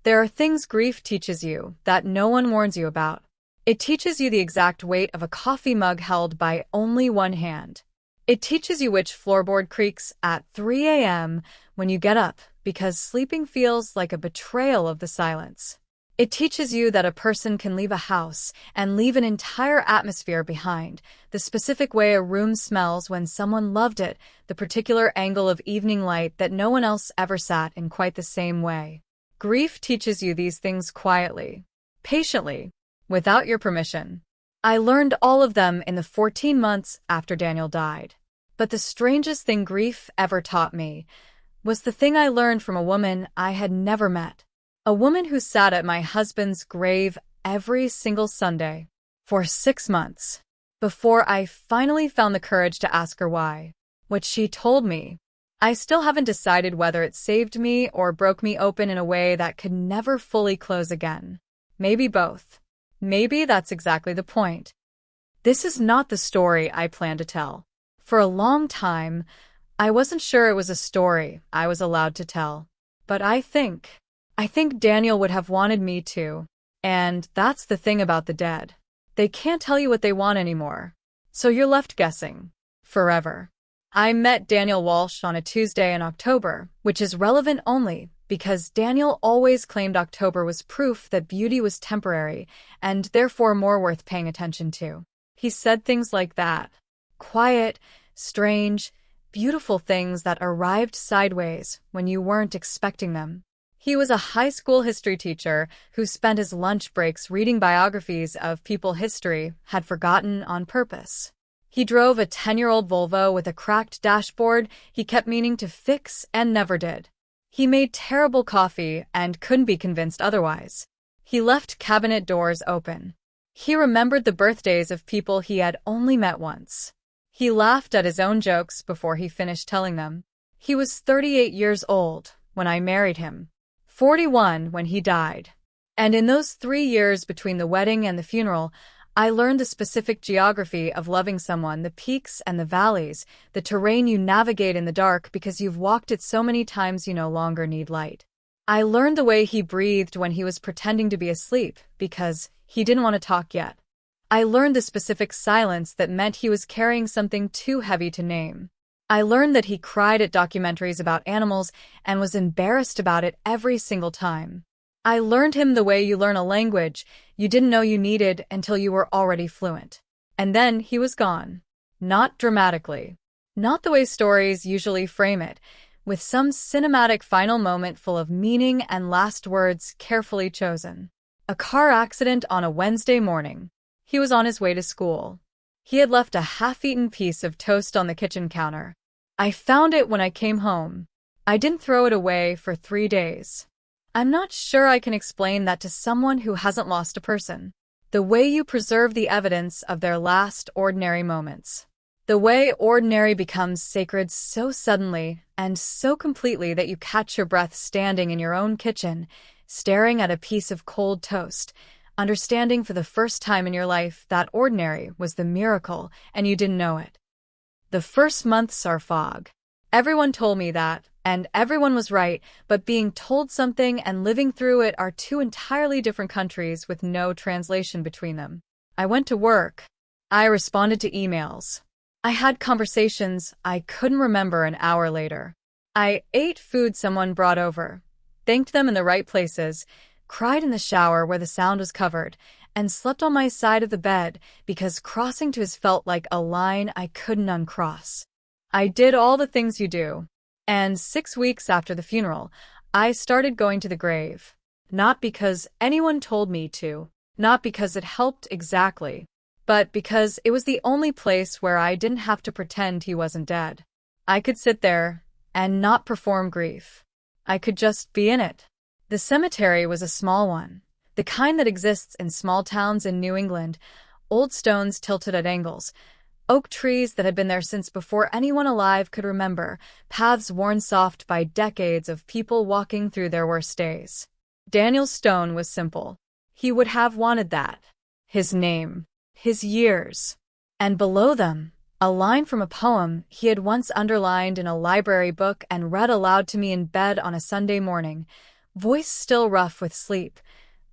There are things grief teaches you that no one warns you about. It teaches you the exact weight of a coffee mug held by only one hand. It teaches you which floorboard creaks at 3 a.m. when you get up, because sleeping feels like a betrayal of the silence. It teaches you that a person can leave a house and leave an entire atmosphere behind, the specific way a room smells when someone loved it, the particular angle of evening light that no one else ever sat in quite the same way. Grief teaches you these things quietly, patiently, without your permission. I learned all of them in the 14 months after Daniel died. But the strangest thing grief ever taught me was the thing I learned from a woman I had never met. A woman who sat at my husband's grave every single Sunday for 6 months before I finally found the courage to ask her why. What she told me, I still haven't decided whether it saved me or broke me open in a way that could never fully close again. Maybe both. Maybe that's exactly the point. This is not the story I plan to tell. For a long time, I wasn't sure it was a story I was allowed to tell. But I think Daniel would have wanted me to. And that's the thing about the dead. They can't tell you what they want anymore. So you're left guessing. Forever. I met Daniel Walsh on a Tuesday in October, which is relevant only because Daniel always claimed October was proof that beauty was temporary and therefore more worth paying attention to. He said things like that. Quiet, strange, beautiful things that arrived sideways when you weren't expecting them. He was a high school history teacher who spent his lunch breaks reading biographies of people history had forgotten on purpose. He drove a 10-year-old Volvo with a cracked dashboard he kept meaning to fix and never did. He made terrible coffee and couldn't be convinced otherwise. He left cabinet doors open. He remembered the birthdays of people he had only met once. He laughed at his own jokes before he finished telling them. He was 38 years old when I married him. 41 when he died. And in those 3 years between the wedding and the funeral, I learned the specific geography of loving someone, the peaks and the valleys, the terrain you navigate in the dark because you've walked it so many times you no longer need light. I learned the way he breathed when he was pretending to be asleep because he didn't want to talk yet. I learned the specific silence that meant he was carrying something too heavy to name. I learned that he cried at documentaries about animals and was embarrassed about it every single time. I learned him the way you learn a language you didn't know you needed until you were already fluent. And then he was gone. Not dramatically. Not the way stories usually frame it, with some cinematic final moment full of meaning and last words carefully chosen. A car accident on a Wednesday morning. He was on his way to school. He had left a half-eaten piece of toast on the kitchen counter. I found it when I came home. I didn't throw it away for 3 days. I'm not sure I can explain that to someone who hasn't lost a person. The way you preserve the evidence of their last ordinary moments. The way ordinary becomes sacred so suddenly and so completely that you catch your breath standing in your own kitchen, staring at a piece of cold toast, understanding for the first time in your life that ordinary was the miracle and you didn't know it. The first months are fog. Everyone told me that, and everyone was right, but being told something and living through it are two entirely different countries with no translation between them. I went to work. I responded to emails. I had conversations I couldn't remember an hour later. I ate food someone brought over, thanked them in the right places, cried in the shower where the sound was covered, and slept on my side of the bed because crossing to his felt like a line I couldn't uncross. I did all the things you do. And 6 weeks after the funeral, I started going to the grave. Not because anyone told me to, not because it helped exactly, but because it was the only place where I didn't have to pretend he wasn't dead. I could sit there and not perform grief. I could just be in it. The cemetery was a small one, the kind that exists in small towns in New England, old stones tilted at angles, oak trees that had been there since before anyone alive could remember, paths worn soft by decades of people walking through their worst days. Daniel's stone was simple. He would have wanted that. His name. His years. And below them, a line from a poem he had once underlined in a library book and read aloud to me in bed on a Sunday morning, voice still rough with sleep.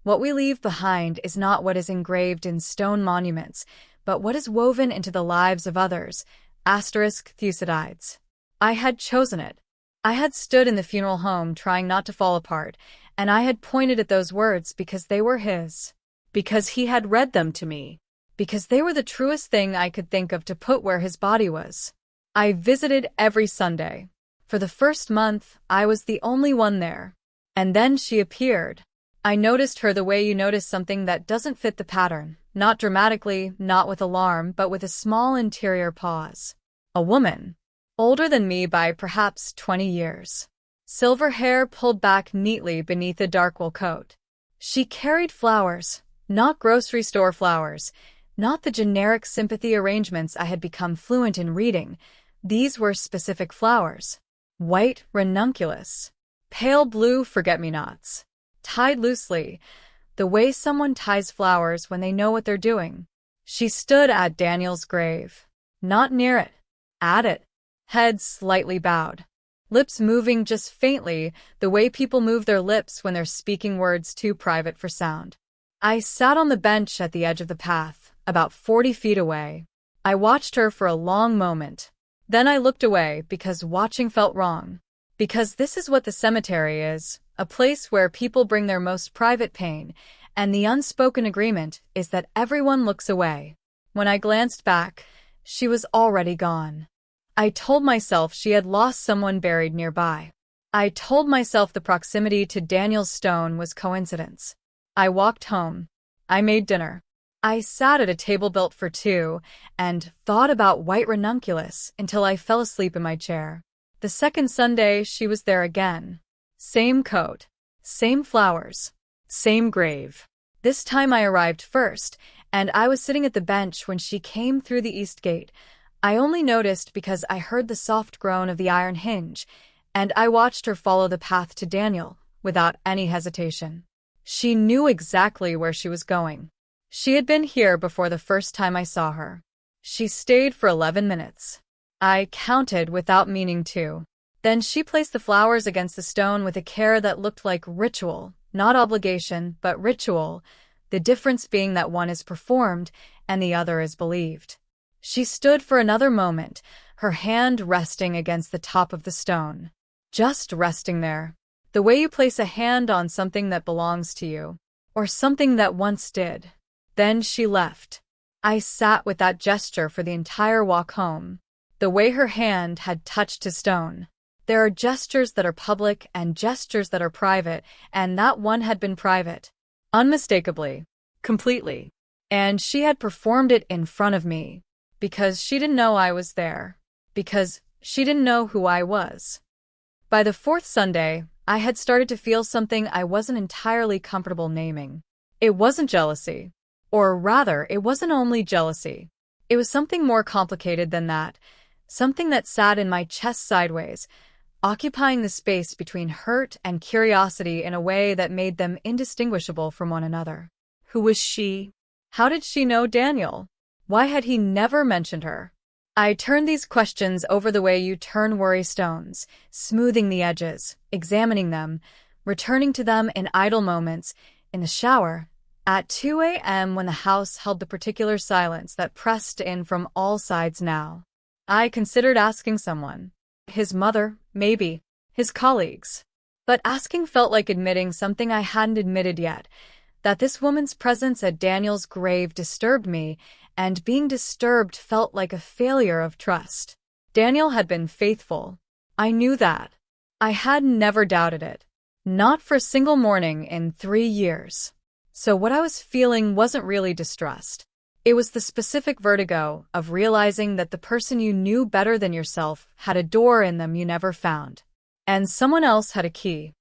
What we leave behind is not what is engraved in stone monuments, but what is woven into the lives of others. Thucydides. I had chosen it. I had stood in the funeral home trying not to fall apart, and I had pointed at those words because they were his. Because he had read them to me. Because they were the truest thing I could think of to put where his body was. I visited every Sunday. For the first month, I was the only one there. And then she appeared. I noticed her the way you notice something that doesn't fit the pattern, not dramatically, not with alarm, but with a small interior pause. A woman. Older than me by perhaps 20 years. Silver hair pulled back neatly beneath a dark wool coat. She carried flowers, not grocery store flowers, not the generic sympathy arrangements I had become fluent in reading. These were specific flowers. White ranunculus. Pale blue forget-me-nots. Tied loosely, the way someone ties flowers when they know what they're doing. She stood at Daniel's grave. Not near it. At it. Head slightly bowed. Lips moving just faintly, the way people move their lips when they're speaking words too private for sound. I sat on the bench at the edge of the path, about 40 feet away. I watched her for a long moment. Then I looked away because watching felt wrong. Because this is what the cemetery is, a place where people bring their most private pain, and the unspoken agreement is that everyone looks away. When I glanced back, she was already gone. I told myself she had lost someone buried nearby. I told myself the proximity to Daniel's stone was coincidence. I walked home. I made dinner. I sat at a table built for two and thought about white ranunculus until I fell asleep in my chair. The second Sunday, she was there again. Same coat, same flowers, same grave. This time I arrived first, and I was sitting at the bench when she came through the east gate. I only noticed because I heard the soft groan of the iron hinge, and I watched her follow the path to Daniel without any hesitation. She knew exactly where she was going. She had been here before the first time I saw her. She stayed for 11 minutes. I counted without meaning to. Then she placed the flowers against the stone with a care that looked like ritual, not obligation, but ritual, the difference being that one is performed and the other is believed. She stood for another moment, her hand resting against the top of the stone. Just resting there. The way you place a hand on something that belongs to you, or something that once did. Then she left. I sat with that gesture for the entire walk home. The way her hand had touched his stone. There are gestures that are public and gestures that are private, and that one had been private. Unmistakably. Completely. And she had performed it in front of me. Because she didn't know I was there. Because she didn't know who I was. By the fourth Sunday, I had started to feel something I wasn't entirely comfortable naming. It wasn't jealousy. Or rather, it wasn't only jealousy. It was something more complicated than that. Something that sat in my chest sideways, occupying the space between hurt and curiosity in a way that made them indistinguishable from one another. Who was she? How did she know Daniel? Why had he never mentioned her? I turned these questions over the way you turn worry stones, smoothing the edges, examining them, returning to them in idle moments, in the shower, at 2 a.m. when the house held the particular silence that pressed in from all sides now. I considered asking someone. His mother, maybe. His colleagues. But asking felt like admitting something I hadn't admitted yet, that this woman's presence at Daniel's grave disturbed me, and being disturbed felt like a failure of trust. Daniel had been faithful. I knew that. I had never doubted it. Not for a single morning in 3 years. So what I was feeling wasn't really distrust. It was the specific vertigo of realizing that the person you knew better than yourself had a door in them you never found. And someone else had a key.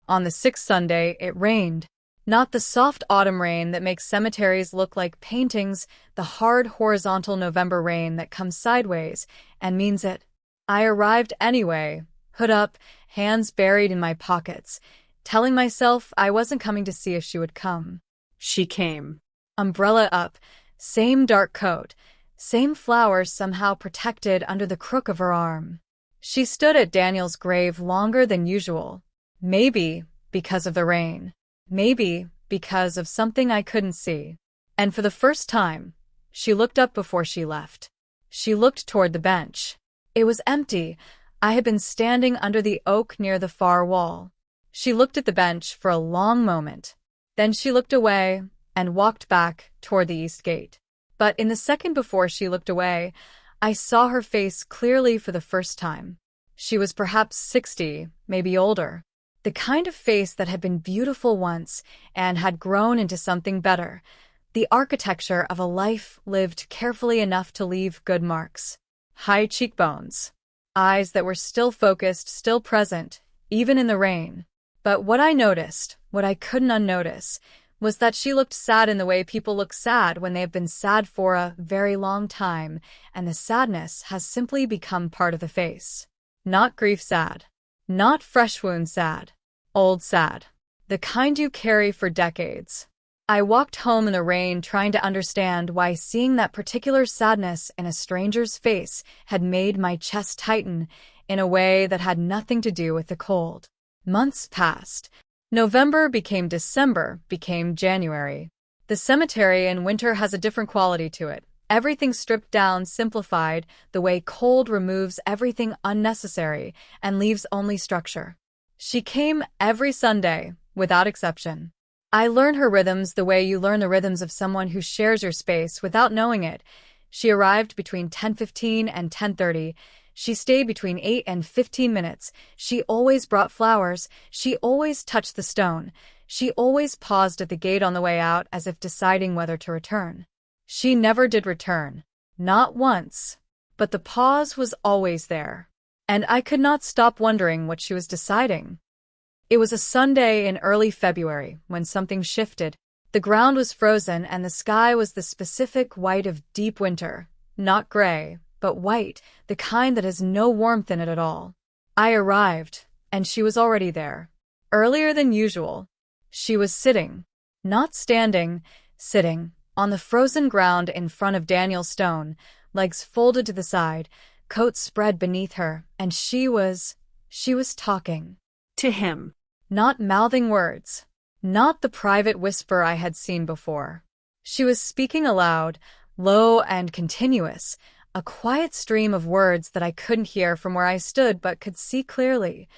On the 6th Sunday, it rained. Not the soft autumn rain that makes cemeteries look like paintings, the hard horizontal November rain that comes sideways and means it. I arrived anyway, hood up, hands buried in my pockets, telling myself I wasn't coming to see if she would come. She came. Umbrella up, same dark coat, same flowers somehow protected under the crook of her arm. She stood at Daniel's grave longer than usual. Maybe because of the rain. Maybe because of something I couldn't see. And for the first time, she looked up before she left. She looked toward the bench. It was empty. I had been standing under the oak near the far wall. She looked at the bench for a long moment. Then she looked away and walked back toward the east gate. But in the second before she looked away, I saw her face clearly for the first time. She was perhaps 60, maybe older. The kind of face that had been beautiful once and had grown into something better. The architecture of a life lived carefully enough to leave good marks. High cheekbones. Eyes that were still focused, still present, even in the rain. But what I noticed, what I couldn't unnotice, was that she looked sad in the way people look sad when they have been sad for a very long time, and the sadness has simply become part of the face. Not grief sad. Not fresh wound sad. Old sad. The kind you carry for decades. I walked home in the rain trying to understand why seeing that particular sadness in a stranger's face had made my chest tighten in a way that had nothing to do with the cold. Months passed. November became December, became January. The cemetery in winter has a different quality to it. Everything stripped down, simplified, the way cold removes everything unnecessary and leaves only structure. She came every Sunday, without exception. I learned her rhythms the way you learn the rhythms of someone who shares your space without knowing it. She arrived between 10:15 and 10:30. She stayed between 8 and 15 minutes. She always brought flowers. She always touched the stone. She always paused at the gate on the way out as if deciding whether to return. She never did return. Not once. But the pause was always there. And I could not stop wondering what she was deciding. It was a Sunday in early February when something shifted. The ground was frozen and the sky was the specific white of deep winter. Not gray, but white, the kind that has no warmth in it at all. I arrived, and she was already there. Earlier than usual. She was sitting. Not standing, sitting. On the frozen ground in front of Daniel's stone, legs folded to the side, coat spread beneath her, and she was talking. To him. Not mouthing words. Not the private whisper I had seen before. She was speaking aloud, low and continuous, a quiet stream of words that I couldn't hear from where I stood but could see clearly.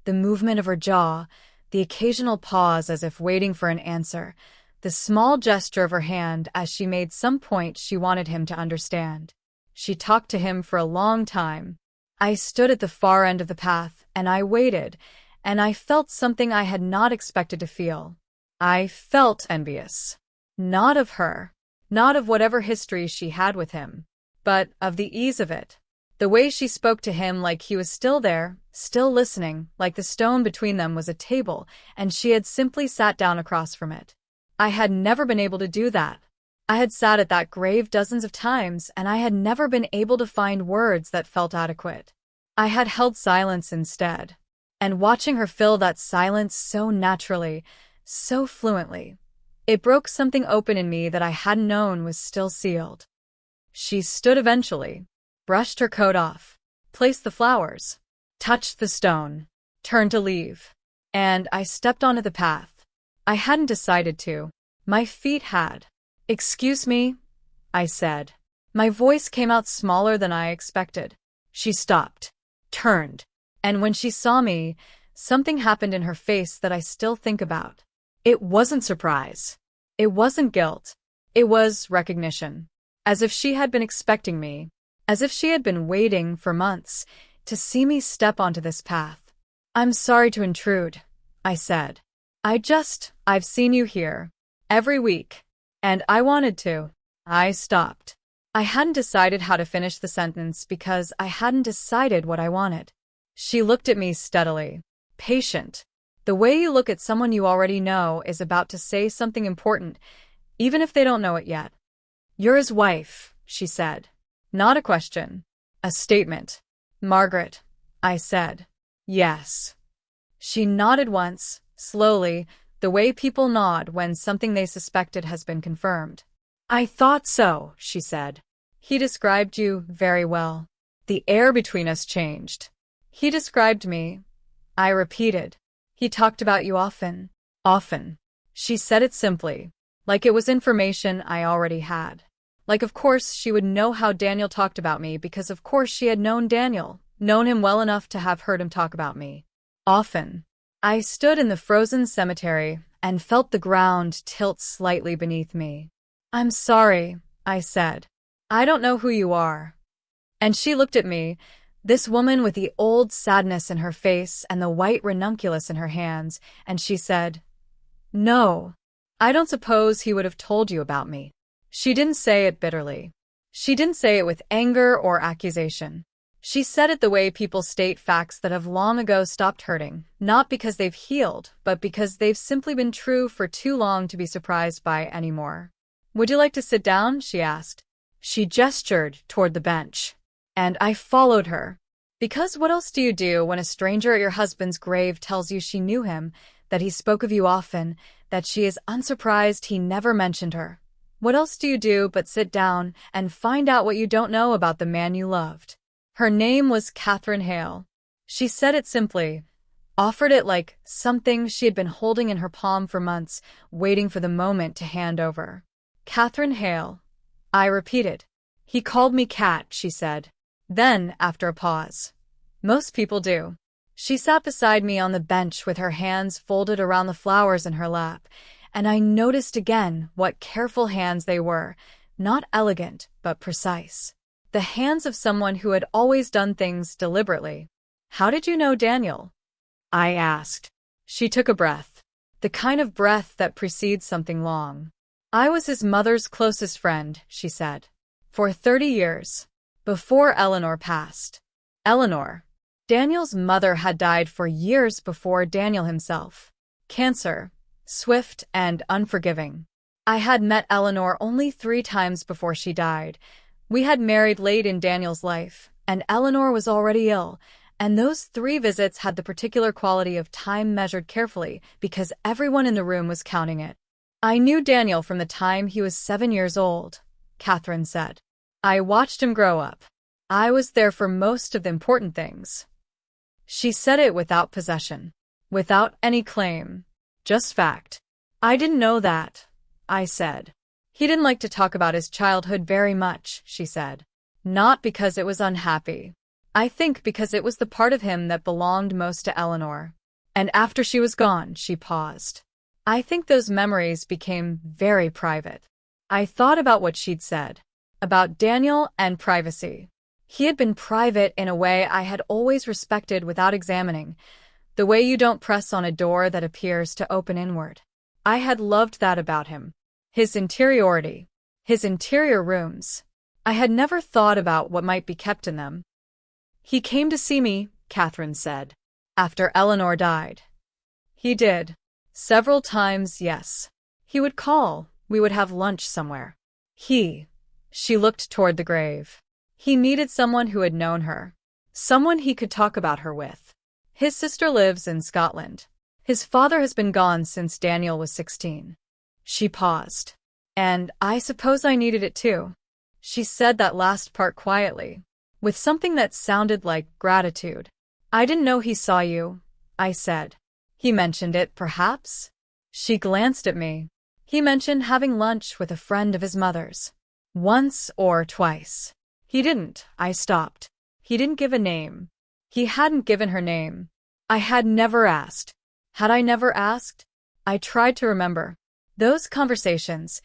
The movement of her jaw, the occasional pause as if waiting for an answer, the small gesture of her hand as she made some point she wanted him to understand. She talked to him for a long time. I stood at the far end of the path, and I waited, and I felt something I had not expected to feel. I felt envious. Not of her, not of whatever history she had with him, but of the ease of it. The way she spoke to him like he was still there, still listening, like the stone between them was a table, and she had simply sat down across from it. I had never been able to do that. I had sat at that grave dozens of times, and I had never been able to find words that felt adequate. I had held silence instead. And watching her fill that silence so naturally, so fluently, it broke something open in me that I hadn't known was still sealed. She stood eventually, brushed her coat off, placed the flowers, touched the stone, turned to leave, and I stepped onto the path. I hadn't decided to. My feet had. "Excuse me," I said. My voice came out smaller than I expected. She stopped, turned, and when she saw me, something happened in her face that I still think about. It wasn't surprise. It wasn't guilt. It was recognition. As if she had been expecting me, as if she had been waiting for months to see me step onto this path. "I'm sorry to intrude," I said. I've seen you here every week, and I wanted to." I stopped. I hadn't decided how to finish the sentence because I hadn't decided what I wanted. She looked at me steadily, patient. The way you look at someone you already know is about to say something important, even if they don't know it yet. "You're his wife," she said. Not a question, a statement. "Margaret," I said. "Yes." She nodded once, slowly, the way people nod when something they suspected has been confirmed. "I thought so," she said. "He described you very well." The air between us changed. "He described me," I repeated. He talked about you often. Often. She said it simply, like it was information I already had. Like of course she would know how Daniel talked about me because of course she had known Daniel, known him well enough to have heard him talk about me. Often. I stood in the frozen cemetery and felt the ground tilt slightly beneath me. I'm sorry, I said. I don't know who you are. And she looked at me, this woman with the old sadness in her face and the white ranunculus in her hands, and she said, No. I don't suppose he would have told you about me. She didn't say it bitterly. She didn't say it with anger or accusation. She said it the way people state facts that have long ago stopped hurting, not because they've healed, but because they've simply been true for too long to be surprised by anymore. Would you like to sit down? She asked. She gestured toward the bench. And I followed her. Because what else do you do when a stranger at your husband's grave tells you she knew him, that he spoke of you often, that she is unsurprised he never mentioned her? What else do you do but sit down and find out what you don't know about the man you loved? Her name was Catherine Hale. She said it simply, offered it like something she had been holding in her palm for months, waiting for the moment to hand over. Catherine Hale. I repeated. He called me Cat, she said. Then, after a pause. Most people do. She sat beside me on the bench with her hands folded around the flowers in her lap, and I noticed again what careful hands they were, not elegant, but precise. The hands of someone who had always done things deliberately. How did you know Daniel? I asked. She took a breath. The kind of breath that precedes something long. I was his mother's closest friend, she said. For 30 years. Before Eleanor passed. Eleanor. Daniel's mother had died for years before Daniel himself. Cancer. Swift and unforgiving. I had met Eleanor only 3 times before she died. We had married late in Daniel's life, and Eleanor was already ill, and those 3 visits had the particular quality of time measured carefully because everyone in the room was counting it. I knew Daniel from the time he was 7 years old, Catherine said. I watched him grow up. I was there for most of the important things. She said it without possession, without any claim, just fact. I didn't know that, I said. He didn't like to talk about his childhood very much, she said. Not because it was unhappy. I think because it was the part of him that belonged most to Eleanor. And after she was gone, she paused. I think those memories became very private. I thought about what she'd said. About Daniel and privacy. He had been private in a way I had always respected without examining. The way you don't press on a door that appears to open inward. I had loved that about him. His interiority. His interior rooms. I had never thought about what might be kept in them. He came to see me, Catherine said. After Eleanor died. He did. Several times, yes. He would call. We would have lunch somewhere. She looked toward the grave. He needed someone who had known her. Someone he could talk about her with. His sister lives in Scotland. His father has been gone since Daniel was 16. She paused. And I suppose I needed it too. She said that last part quietly, with something that sounded like gratitude. I didn't know he saw you, I said. He mentioned it, perhaps? She glanced at me. He mentioned having lunch with a friend of his mother's. Once or twice. He didn't, I stopped. He didn't give a name. He hadn't given her name. I had never asked. Had I never asked? I tried to remember. Those conversations,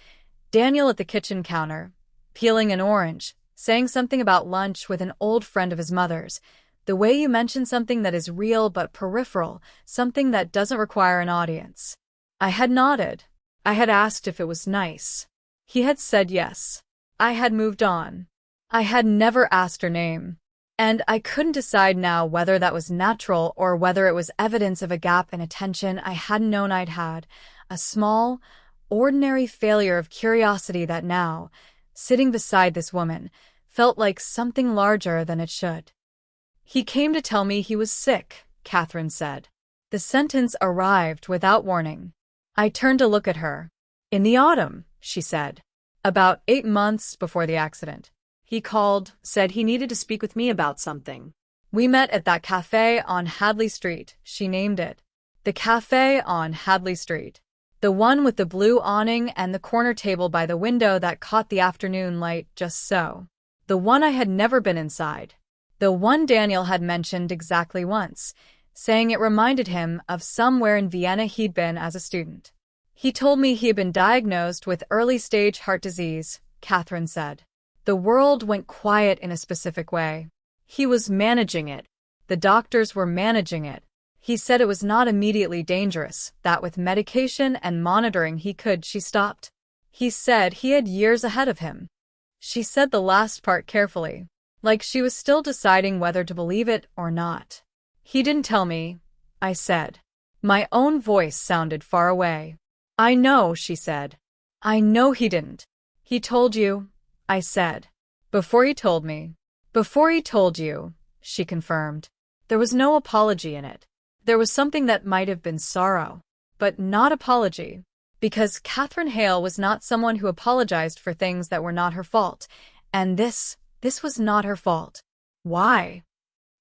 Daniel at the kitchen counter, peeling an orange, saying something about lunch with an old friend of his mother's, the way you mention something that is real but peripheral, something that doesn't require an audience. I had nodded. I had asked if it was nice. He had said yes. I had moved on. I had never asked her name. And I couldn't decide now whether that was natural or whether it was evidence of a gap in attention I hadn't known I'd had, a small, ordinary failure of curiosity that now, sitting beside this woman, felt like something larger than it should. He came to tell me he was sick, Catherine said. The sentence arrived without warning. I turned to look at her. In the autumn, she said. About 8 months before the accident. He called, said he needed to speak with me about something. We met at that cafe on Hadley Street, she named it. The cafe on Hadley Street. The one with the blue awning and the corner table by the window that caught the afternoon light just so. The one I had never been inside. The one Daniel had mentioned exactly once, saying it reminded him of somewhere in Vienna he'd been as a student. He told me he had been diagnosed with early-stage heart disease, Catherine said. The world went quiet in a specific way. He was managing it. The doctors were managing it. He said it was not immediately dangerous, that with medication and monitoring she stopped. He said he had years ahead of him. She said the last part carefully, like she was still deciding whether to believe it or not. He didn't tell me, I said. My own voice sounded far away. I know, she said. I know he didn't. He told you, I said. Before he told me. Before he told you, she confirmed. There was no apology in it. There was something that might have been sorrow, but not apology, because Catherine Hale was not someone who apologized for things that were not her fault, and this was not her fault. Why?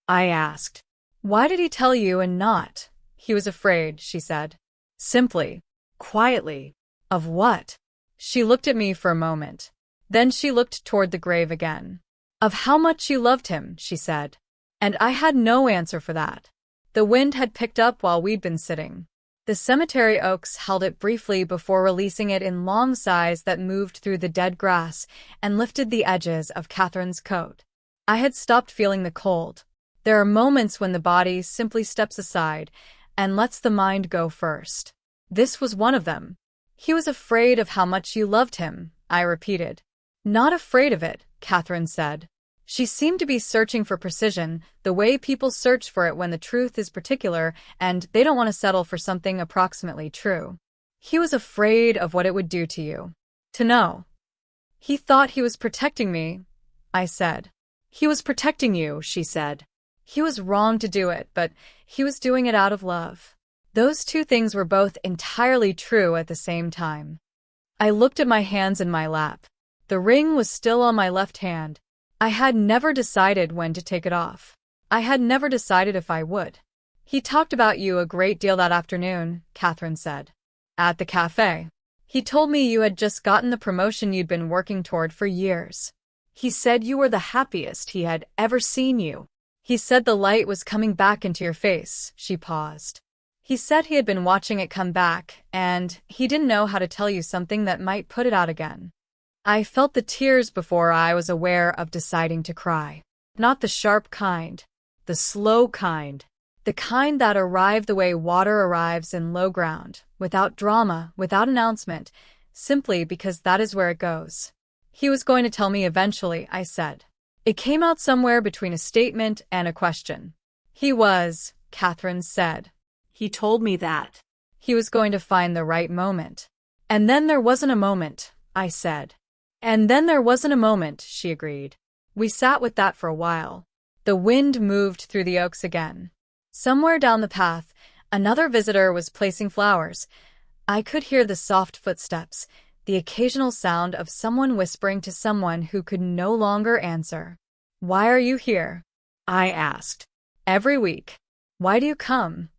I asked. Why did he tell you and not? He was afraid, she said. Simply, quietly. Of what? She looked at me for a moment. Then she looked toward the grave again. Of how much you loved him, she said. And I had no answer for that. The wind had picked up while we'd been sitting. The cemetery oaks held it briefly before releasing it in long sighs that moved through the dead grass and lifted the edges of Catherine's coat. I had stopped feeling the cold. There are moments when the body simply steps aside and lets the mind go first. This was one of them. He was afraid of how much you loved him, I repeated. Not afraid of it, Catherine said. She seemed to be searching for precision, the way people search for it when the truth is particular and they don't want to settle for something approximately true. He was afraid of what it would do to you. To know. He thought he was protecting me, I said. He was protecting you, she said. He was wrong to do it, but he was doing it out of love. Those two things were both entirely true at the same time. I looked at my hands in my lap. The ring was still on my left hand. I had never decided when to take it off. I had never decided if I would. He talked about you a great deal that afternoon, Catherine said. At the cafe. He told me you had just gotten the promotion you'd been working toward for years. He said you were the happiest he had ever seen you. He said the light was coming back into your face, she paused. He said he had been watching it come back, and he didn't know how to tell you something that might put it out again. I felt the tears before I was aware of deciding to cry. Not the sharp kind, the slow kind, the kind that arrived the way water arrives in low ground, without drama, without announcement, simply because that is where it goes. He was going to tell me eventually, I said. It came out somewhere between a statement and a question. He was, Catherine said. He told me that. He was going to find the right moment. And then there wasn't a moment, I said. And then there wasn't a moment, she agreed. We sat with that for a while. The wind moved through the oaks again. Somewhere down the path, another visitor was placing flowers. I could hear the soft footsteps, the occasional sound of someone whispering to someone who could no longer answer. Why are you here? I asked. Every week. Why do you come?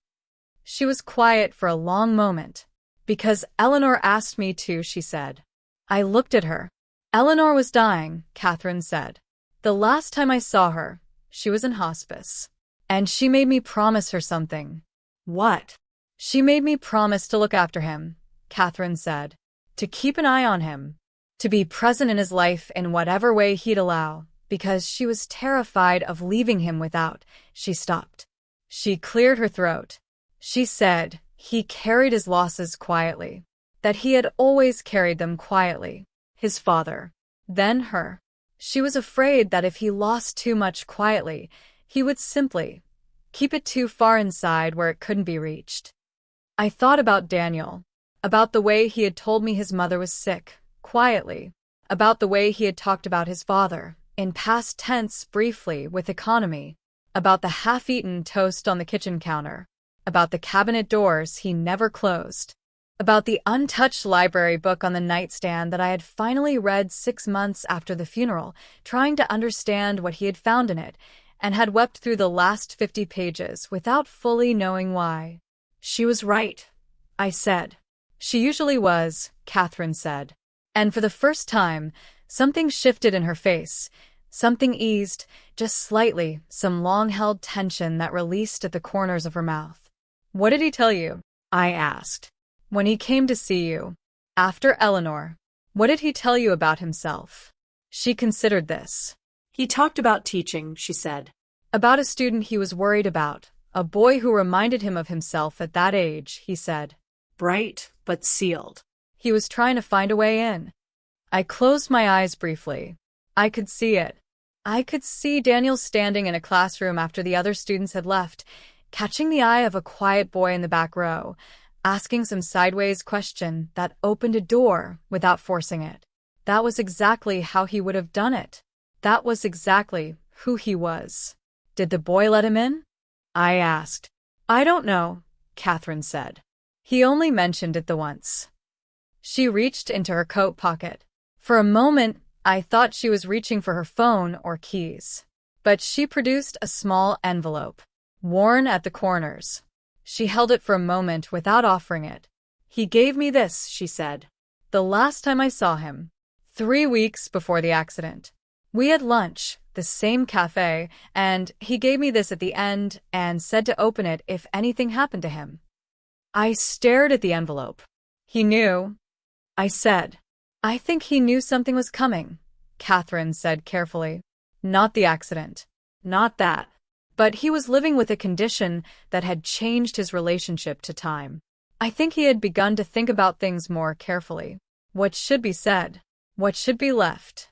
She was quiet for a long moment. Because Eleanor asked me to, she said. I looked at her. Eleanor was dying, Catherine said. The last time I saw her, she was in hospice. And she made me promise her something. What? She made me promise to look after him, Catherine said. To keep an eye on him. To be present in his life in whatever way he'd allow, because she was terrified of leaving him without. She stopped. She cleared her throat. She said he carried his losses quietly. That he had always carried them quietly. His father. Then her. She was afraid that if he lost too much quietly, he would simply keep it too far inside where it couldn't be reached. I thought about Daniel. About the way he had told me his mother was sick, quietly. About the way he had talked about his father, in past tense briefly with economy. About the half-eaten toast on the kitchen counter. About the cabinet doors he never closed. About the untouched library book on the nightstand that I had finally read 6 months after the funeral, trying to understand what he had found in it, and had wept through the last 50 pages without fully knowing why. She was right, I said. She usually was, Catherine said. And for the first time, something shifted in her face. Something eased, just slightly, some long-held tension that released at the corners of her mouth. What did he tell you? I asked. When he came to see you. After Eleanor. What did he tell you about himself? She considered this. He talked about teaching, she said. About a student he was worried about. A boy who reminded him of himself at that age, he said. Bright, but sealed. He was trying to find a way in. I closed my eyes briefly. I could see it. I could see Daniel standing in a classroom after the other students had left, catching the eye of a quiet boy in the back row, asking some sideways question that opened a door without forcing it. That was exactly how he would have done it. That was exactly who he was. Did the boy let him in? I asked. I don't know, Catherine said. He only mentioned it the once. She reached into her coat pocket. For a moment, I thought she was reaching for her phone or keys. But she produced a small envelope, worn at the corners. She held it for a moment without offering it. He gave me this, she said. The last time I saw him. 3 weeks before the accident. We had lunch, the same cafe, and he gave me this at the end and said to open it if anything happened to him. I stared at the envelope. He knew. I said. I think he knew something was coming, Catherine said carefully. Not the accident. Not that. But he was living with a condition that had changed his relationship to time. I think he had begun to think about things more carefully. What should be said? What should be left?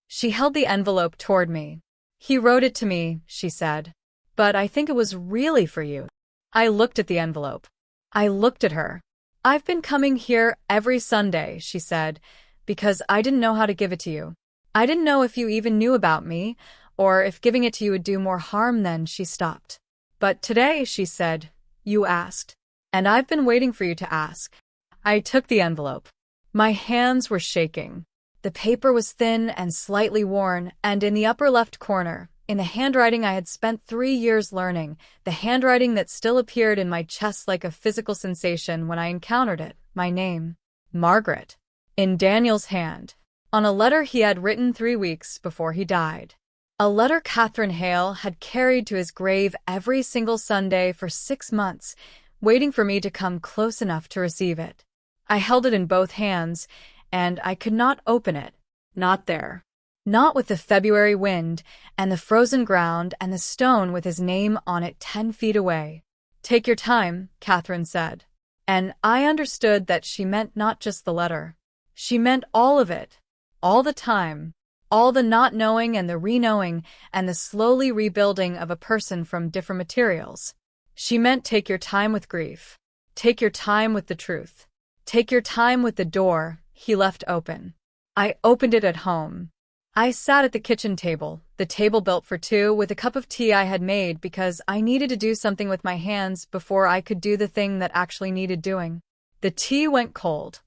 She held the envelope toward me. He wrote it to me, she said. But I think it was really for you. I looked at the envelope. I looked at her. I've been coming here every Sunday, she said, because I didn't know how to give it to you. I didn't know if you even knew about me, or if giving it to you would do more harm than she stopped. But today, she said, you asked. And I've been waiting for you to ask. I took the envelope. My hands were shaking. The paper was thin and slightly worn, and in the upper left corner, in the handwriting I had spent 3 years learning, the handwriting that still appeared in my chest like a physical sensation when I encountered it, my name, Margaret, in Daniel's hand, on a letter he had written 3 weeks before he died. A letter Catherine Hale had carried to his grave every single Sunday for 6 months, waiting for me to come close enough to receive it. I held it in both hands, and I could not open it. Not there. Not with the February wind, and the frozen ground, and the stone with his name on it 10 feet away. Take your time, Catherine said. And I understood that she meant not just the letter. She meant all of it. All the time. All the not knowing and the re-knowing, and the slowly rebuilding of a person from different materials. She meant take your time with grief. Take your time with the truth. Take your time with the door he left open. I opened it at home. I sat at the kitchen table, the table built for 2, with a cup of tea I had made because I needed to do something with my hands before I could do the thing that actually needed doing. The tea went cold.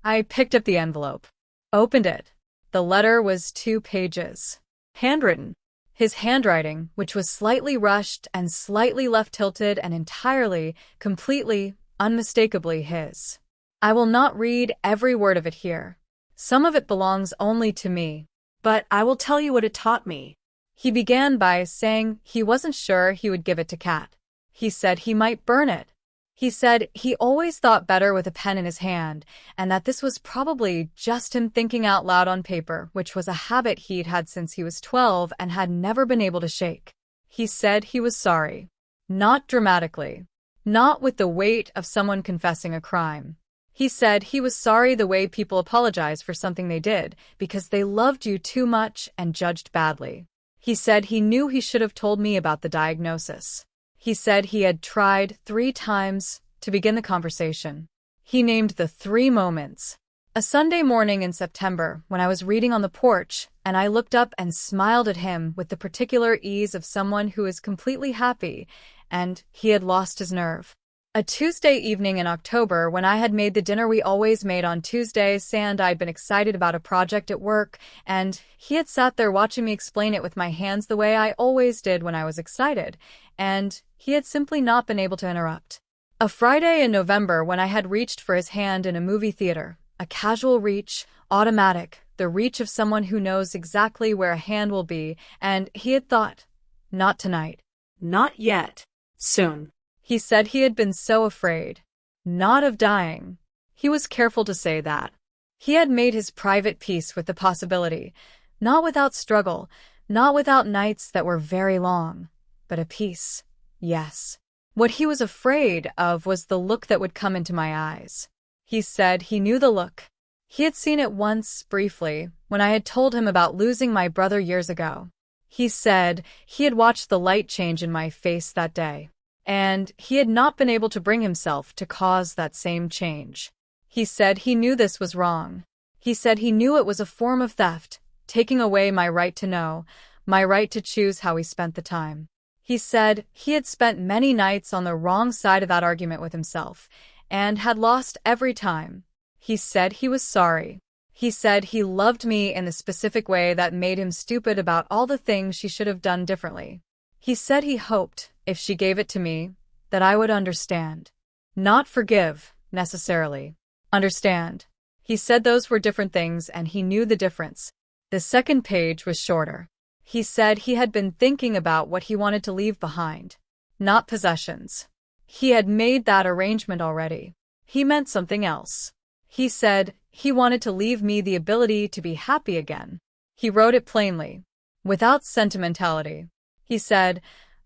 I picked up the envelope. Opened it. The letter was 2 pages. Handwritten. His handwriting, which was slightly rushed and slightly left-tilted and entirely, completely, unmistakably his. I will not read every word of it here. Some of it belongs only to me. But I will tell you what it taught me. He began by saying he wasn't sure he would give it to Kat. He said he might burn it. He said he always thought better with a pen in his hand, and that this was probably just him thinking out loud on paper, which was a habit he'd had since he was 12 and had never been able to shake. He said he was sorry. Not dramatically. Not with the weight of someone confessing a crime. He said he was sorry the way people apologize for something they did, because they loved you too much and judged badly. He said he knew he should have told me about the diagnosis. He said he had tried 3 times to begin the conversation. He named the 3 moments. A Sunday morning in September, when I was reading on the porch, and I looked up and smiled at him with the particular ease of someone who is completely happy, and he had lost his nerve. A Tuesday evening in October, when I had made the dinner we always made on Tuesdays, and I'd been excited about a project at work, and he had sat there watching me explain it with my hands the way I always did when I was excited, and he had simply not been able to interrupt. A Friday in November when I had reached for his hand in a movie theater. A casual reach, automatic, the reach of someone who knows exactly where a hand will be, and he had thought, not tonight. Not yet. Soon. He said he had been so afraid. Not of dying. He was careful to say that. He had made his private peace with the possibility, not without struggle, not without nights that were very long, but a peace, yes. What he was afraid of was the look that would come into my eyes. He said he knew the look. He had seen it once, briefly, when I had told him about losing my brother years ago. He said he had watched the light change in my face that day, and he had not been able to bring himself to cause that same change. He said he knew this was wrong. He said he knew it was a form of theft, taking away my right to know, my right to choose how we spent the time. He said he had spent many nights on the wrong side of that argument with himself, and had lost every time. He said he was sorry. He said he loved me in the specific way that made him stupid about all the things she should have done differently. He said he hoped, if she gave it to me, that I would understand. Not forgive, necessarily. Understand. He said those were different things and he knew the difference. The second page was shorter. He said he had been thinking about what he wanted to leave behind. Not possessions. He had made that arrangement already. He meant something else. He said he wanted to leave me the ability to be happy again. He wrote it plainly, without sentimentality. He said,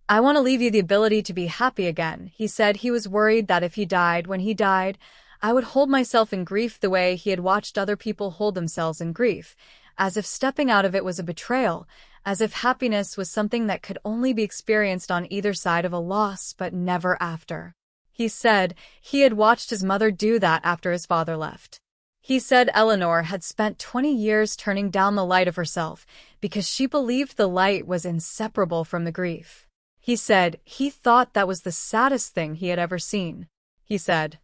I want to leave you the ability to be happy again. He said he was worried that if he died when he died, I would hold myself in grief the way he had watched other people hold themselves in grief, as if stepping out of it was a betrayal, as if happiness was something that could only be experienced on either side of a loss but never after. He said he had watched his mother do that after his father left. He said Eleanor had spent 20 years turning down the light of herself because she believed the light was inseparable from the grief. He said he thought that was the saddest thing he had ever seen. He said,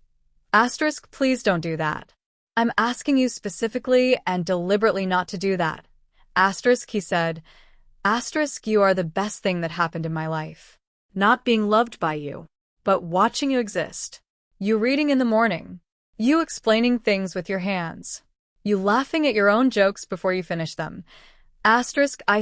please don't do that. I'm asking you specifically and deliberately not to do that. He said, you are the best thing that happened in my life. Not being loved by you, but watching you exist. You reading in the morning. You explaining things with your hands. You laughing at your own jokes before you finish them. I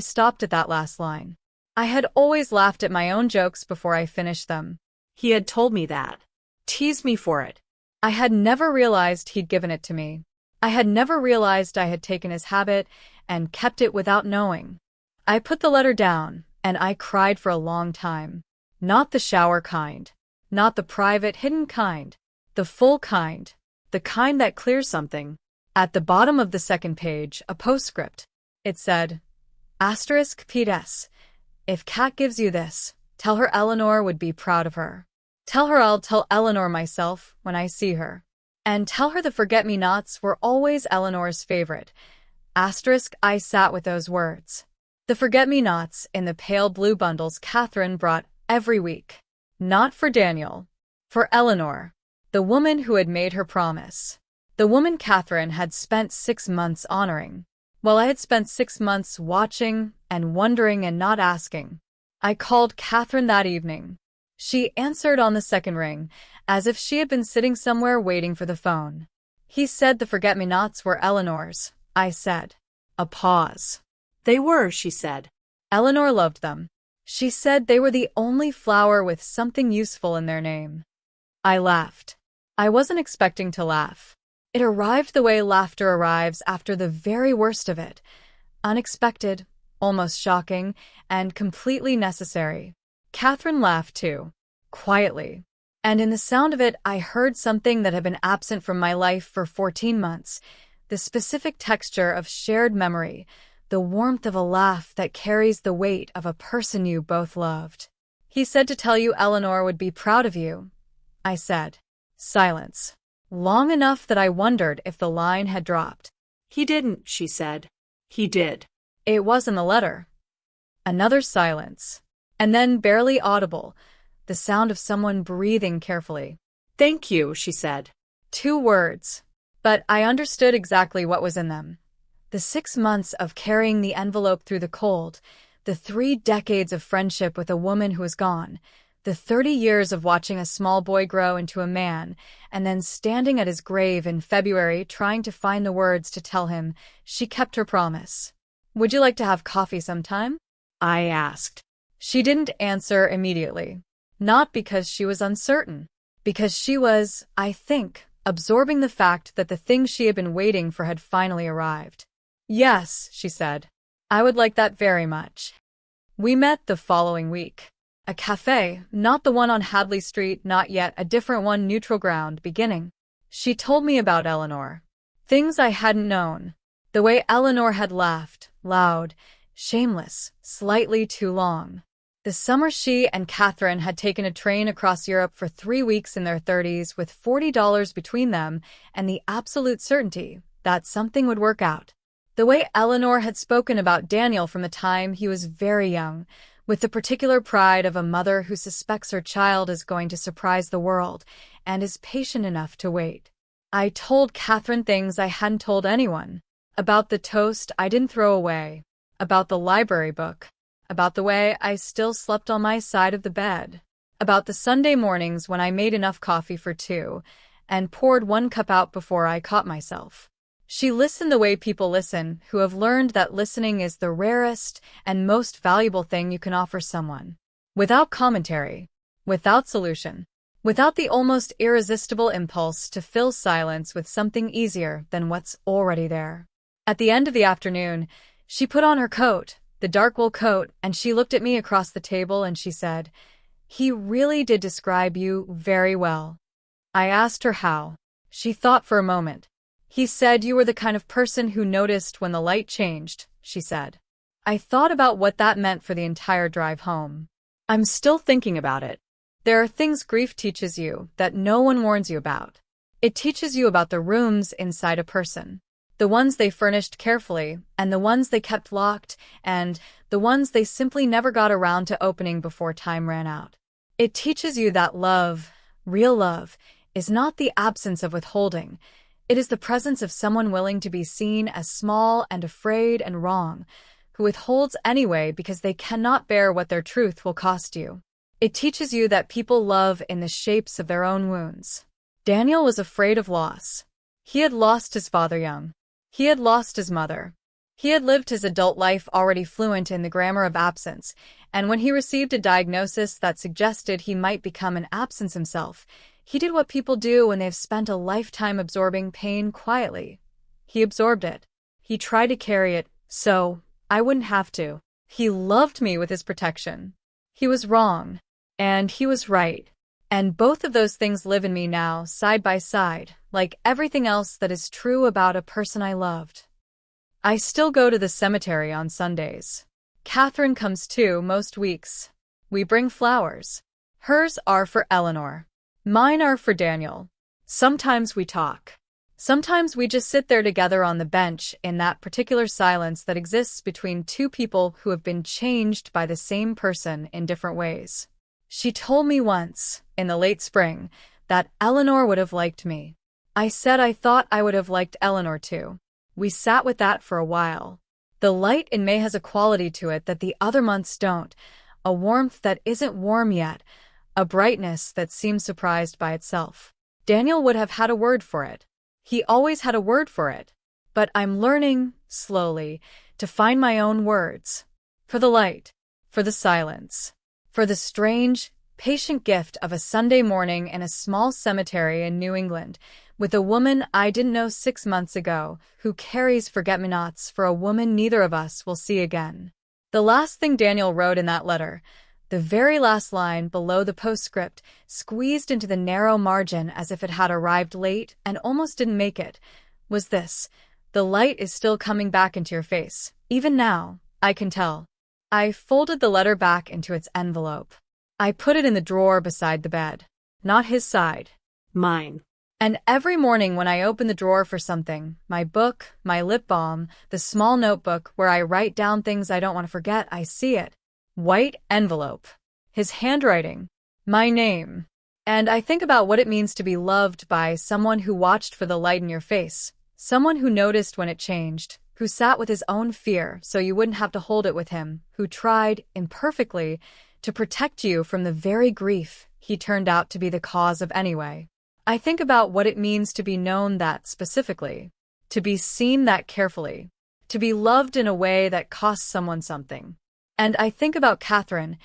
stopped at that last line. I had always laughed at my own jokes before I finished them. He had told me that. Teased me for it. I had never realized he'd given it to me. I had never realized I had taken his habit and kept it without knowing. I put the letter down, and I cried for a long time. Not the shower kind. Not the private, hidden kind. The full kind. The kind that clears something. At the bottom of the second page, a postscript. It said, P.S. If Kat gives you this, tell her Eleanor would be proud of her. Tell her I'll tell Eleanor myself when I see her. And tell her the forget-me-nots were always Eleanor's favorite. I sat with those words. The forget-me-nots in the pale blue bundles Catherine brought every week. Not for Daniel. For Eleanor. The woman who had made her promise. The woman Catherine had spent 6 months honoring. While I had spent 6 months watching and wondering and not asking. I called Catherine that evening. She answered on the second ring, as if she had been sitting somewhere waiting for the phone. He said the forget-me-nots were Eleanor's, I said. A pause. They were, she said. Eleanor loved them. She said they were the only flower with something useful in their name. I laughed. I wasn't expecting to laugh. It arrived the way laughter arrives after the very worst of it. Unexpected, almost shocking, and completely necessary. Catherine laughed too, quietly. And in the sound of it, I heard something that had been absent from my life for 14 months, the specific texture of shared memory, the warmth of a laugh that carries the weight of a person you both loved. He said to tell you Eleanor would be proud of you. I said. Silence. Long enough that I wondered if the line had dropped. He didn't, she said. He did. It was in the letter. Another silence. And then barely audible, the sound of someone breathing carefully. Thank you, she said. 2 words. But I understood exactly what was in them. The 6 months of carrying the envelope through the cold, the 3 decades of friendship with a woman who was gone, The 30 years of watching a small boy grow into a man, and then standing at his grave in February trying to find the words to tell him she kept her promise. "Would you like to have coffee sometime?" I asked. She didn't answer immediately. Not because she was uncertain. Because she was, I think, absorbing the fact that the thing she had been waiting for had finally arrived. "Yes," she said. "I would like that very much." We met the following week. A cafe, not the one on Hadley Street, not yet, a different one, neutral ground, beginning. She told me about Eleanor. Things I hadn't known. The way Eleanor had laughed, loud, shameless, slightly too long. The summer she and Catherine had taken a train across Europe for 3 weeks in their 30s with $40 between them and the absolute certainty that something would work out. The way Eleanor had spoken about Daniel from the time he was very young, with the particular pride of a mother who suspects her child is going to surprise the world and is patient enough to wait. I told Catherine things I hadn't told anyone. About the toast I didn't throw away. About the library book. About the way I still slept on my side of the bed. About the Sunday mornings when I made enough coffee for 2 and poured 1 cup out before I caught myself. She listened the way people listen who have learned that listening is the rarest and most valuable thing you can offer someone. Without commentary. Without solution. Without the almost irresistible impulse to fill silence with something easier than what's already there. At the end of the afternoon, she put on her coat, the dark wool coat, and she looked at me across the table and she said, "He really did describe you very well." I asked her how. She thought for a moment. "He said you were the kind of person who noticed when the light changed," she said. I thought about what that meant for the entire drive home. I'm still thinking about it. There are things grief teaches you that no one warns you about. It teaches you about the rooms inside a person. The ones they furnished carefully, and the ones they kept locked, and the ones they simply never got around to opening before time ran out. It teaches you that love, real love, is not the absence of withholding. It is the presence of someone willing to be seen as small and afraid and wrong, who withholds anyway because they cannot bear what their truth will cost you. It teaches you that people love in the shapes of their own wounds. Daniel was afraid of loss. He had lost his father young. He had lost his mother. He had lived his adult life already fluent in the grammar of absence, and when he received a diagnosis that suggested he might become an absence himself, he did what people do when they've spent a lifetime absorbing pain quietly. He absorbed it. He tried to carry it, so I wouldn't have to. He loved me with his protection. He was wrong, and he was right. And both of those things live in me now, side by side, like everything else that is true about a person I loved. I still go to the cemetery on Sundays. Catherine comes too most weeks. We bring flowers. Hers are for Eleanor. Mine are for Daniel. Sometimes we talk. Sometimes we just sit there together on the bench in that particular silence that exists between two people who have been changed by the same person in different ways. She told me once, in the late spring, that Eleanor would have liked me. I said I thought I would have liked Eleanor too. We sat with that for a while. The light in May has a quality to it that the other months don't, a warmth that isn't warm yet, a brightness that seems surprised by itself. Daniel would have had a word for it. He always had a word for it. But I'm learning, slowly, to find my own words. For the light. For the silence. For the strange, patient gift of a Sunday morning in a small cemetery in New England, with a woman I didn't know 6 months ago, who carries forget-me-nots for a woman neither of us will see again. The last thing Daniel wrote in that letter, the very last line below the postscript, squeezed into the narrow margin as if it had arrived late and almost didn't make it, was this: "The light is still coming back into your face. Even now, I can tell." I folded the letter back into its envelope. I put it in the drawer beside the bed. Not his side. Mine. And every morning when I open the drawer for something, my book, my lip balm, the small notebook where I write down things I don't want to forget, I see it. White envelope. His handwriting. My name. And I think about what it means to be loved by someone who watched for the light in your face, someone who noticed when it changed, who sat with his own fear so you wouldn't have to hold it with him, who tried, imperfectly, to protect you from the very grief he turned out to be the cause of anyway. I think about what it means to be known that specifically, to be seen that carefully, to be loved in a way that costs someone something. And I think about Catherine,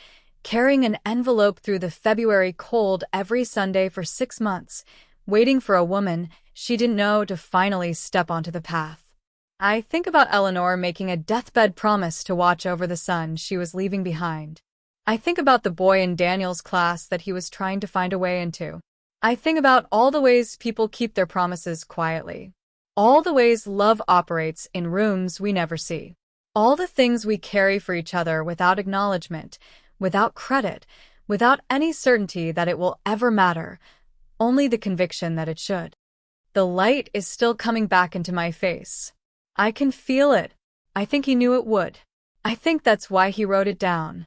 carrying an envelope through the February cold every Sunday for 6 months, waiting for a woman she didn't know to finally step onto the path. I think about Eleanor making a deathbed promise to watch over the son she was leaving behind. I think about the boy in Daniel's class that he was trying to find a way into. I think about all the ways people keep their promises quietly. All the ways love operates in rooms we never see. All the things we carry for each other without acknowledgement, without credit, without any certainty that it will ever matter, only the conviction that it should. The light is still coming back into my face. I can feel it. I think he knew it would. I think that's why he wrote it down.